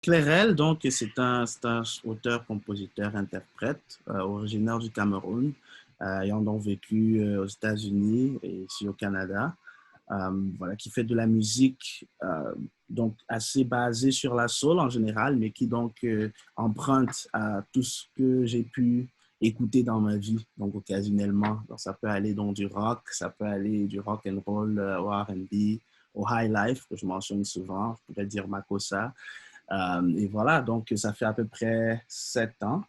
Clairel, donc, c'est un auteur, compositeur, interprète, originaire du Cameroun, ayant donc vécu aux États-Unis et ici au Canada. Voilà, qui fait de la musique donc assez basée sur la soul en général, mais qui donc emprunte à tout ce que j'ai pu écouter dans ma vie, donc occasionnellement. Donc, ça peut aller donc du rock, ça peut aller du rock and roll au R&B, au high life, que je mentionne souvent, je pourrais dire Makossa. Et voilà, donc ça fait à peu près 7 ans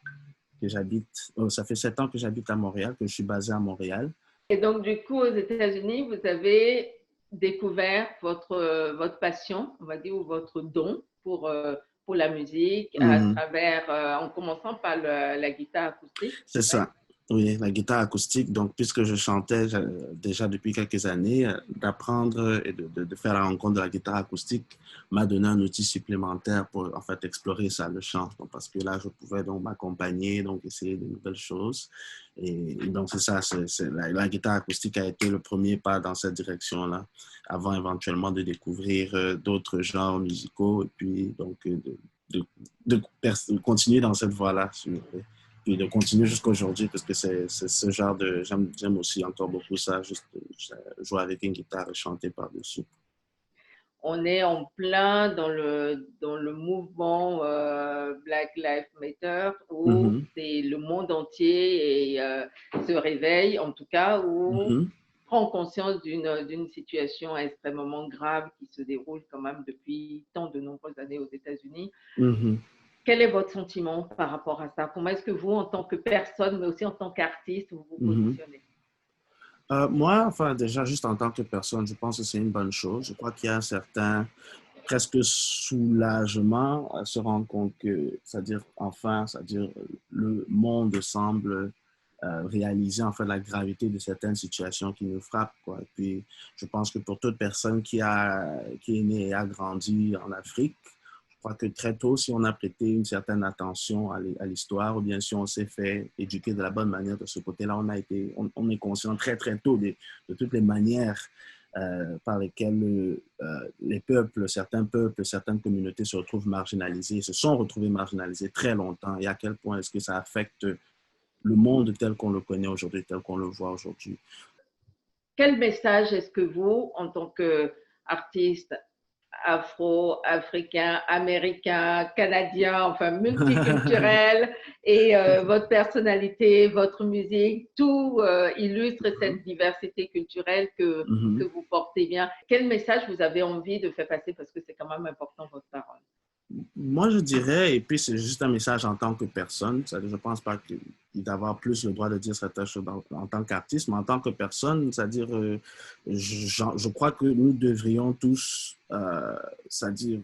que j'habite, ça fait 7 ans que j'habite à Montréal, que je suis basé à Montréal. Et donc, du coup, aux États-Unis, vous avez découvert votre passion, on va dire, ou votre don pour la musique à Mhm. travers, en commençant par la guitare acoustique, C'est c'est vrai? ça. Oui, la guitare acoustique. Donc, puisque je chantais déjà depuis quelques années, d'apprendre et de faire la rencontre de la guitare acoustique m'a donné un outil supplémentaire pour, en fait, explorer ça, le chant. Donc, parce que là, je pouvais donc m'accompagner, donc essayer de nouvelles choses. Et donc, c'est ça, la guitare acoustique a été le premier pas dans cette direction-là, avant éventuellement de découvrir d'autres genres musicaux et puis, donc, de, de continuer dans cette voie-là puis de continuer jusqu'à aujourd'hui parce que c'est ce genre de j'aime aussi encore beaucoup ça juste jouer avec une guitare et chanter par-dessus. On est en plein dans le mouvement Black Lives Matter où Mm-hmm. c'est le monde entier et, se réveille, en tout cas, où Mm-hmm. prend conscience d'une situation extrêmement grave qui se déroule quand même depuis tant de nombreuses années aux États-Unis. Mm-hmm. Quel est votre sentiment par rapport à ça? Comment est-ce que vous, en tant que personne, mais aussi en tant qu'artiste, vous vous Mm-hmm. positionnez? Moi, enfin, déjà, juste en tant que personne, je pense que c'est une bonne chose. Je crois qu'il y a un certain presque soulagement à se rendre compte que, c'est-à-dire, enfin, c'est-à-dire, le monde semble réaliser en fait la gravité de certaines situations qui nous frappent, quoi. Et puis, je pense que pour toute personne qui est née et a grandi en Afrique, je crois que très tôt, si on a prêté une certaine attention à l'histoire, ou bien si on s'est fait éduquer de la bonne manière de ce côté-là, on est conscient très très tôt de toutes les manières par lesquelles certains peuples, certaines communautés se retrouvent marginalisées, se sont retrouvés marginalisés très longtemps, et à quel point est-ce que ça affecte le monde tel qu'on le connaît aujourd'hui, tel qu'on le voit aujourd'hui. Quel message est-ce que vous, en tant qu'artiste afro-africain, américain, canadien, enfin multiculturel, et votre personnalité, votre musique, tout illustre cette diversité culturelle que Mm-hmm. vous portez bien. Quel message vous avez envie de faire passer parce que c'est quand même important votre parole? Moi, je dirais, et puis c'est juste un message en tant que personne, je ne pense pas qu'il d'avoir plus le droit de dire certaines choses en tant qu'artiste, mais en tant que personne, c'est-à-dire, je crois que nous devrions tous, c'est-à-dire,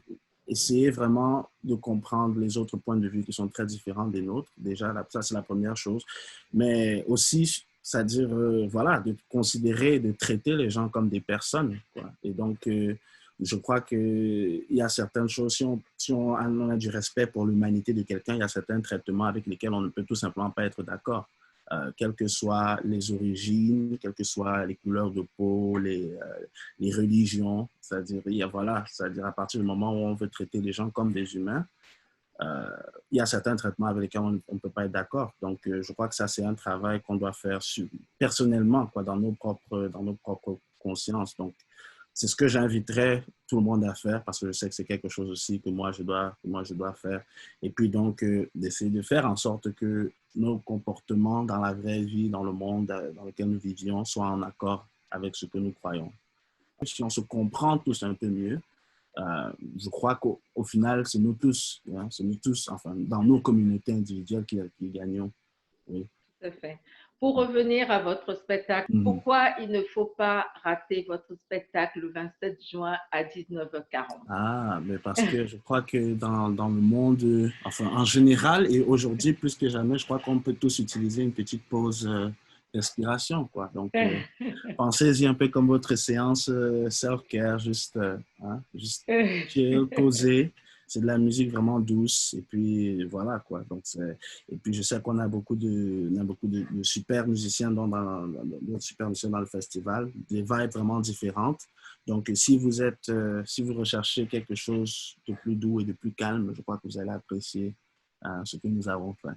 essayer vraiment de comprendre les autres points de vue qui sont très différents des nôtres. Déjà, ça, c'est la première chose. Mais aussi, c'est-à-dire, voilà, de considérer, de traiter les gens comme des personnes, quoi. Et donc, je crois qu'il y a certaines choses, si on a du respect pour l'humanité de quelqu'un, il y a certains traitements avec lesquels on ne peut tout simplement pas être d'accord. Quelles que soient les origines, quelles que soient les couleurs de peau, les religions, c'est-à-dire, voilà, c'est-à-dire à partir du moment où on veut traiter les gens comme des humains, euh, il y a certains traitements avec lesquels on ne peut pas être d'accord. Donc, je crois que ça, c'est un travail qu'on doit faire personnellement, quoi, dans nos propres consciences. Donc, c'est ce que j'inviterais tout le monde à faire parce que je sais que c'est quelque chose aussi que moi je dois faire. Et puis donc, d'essayer de faire en sorte que nos comportements dans la vraie vie, dans le monde dans lequel nous vivions, soient en accord avec ce que nous croyons. Si on se comprend tous un peu mieux, je crois qu'au final, c'est nous tous, hein, c'est nous tous, enfin, dans nos communautés individuelles qui gagnons. Oui. Tout à fait. Pour revenir à votre spectacle, Mm-hmm. pourquoi il ne faut pas rater votre spectacle le 27 juin à 19h40? Ah, mais parce que je crois que dans le monde, enfin, en général, et aujourd'hui, plus que jamais, je crois qu'on peut tous utiliser une petite pause respiration, quoi. Donc, pensez-y un peu comme votre séance self-care, juste, hein, juste chill, poser. C'est de la musique vraiment douce. Et puis, voilà, quoi. Donc, et puis, je sais qu'on a beaucoup de super musiciens super musiciens dans le festival, des vibes vraiment différentes. Donc, si vous recherchez quelque chose de plus doux et de plus calme, je crois que vous allez apprécier ce que nous avons fait.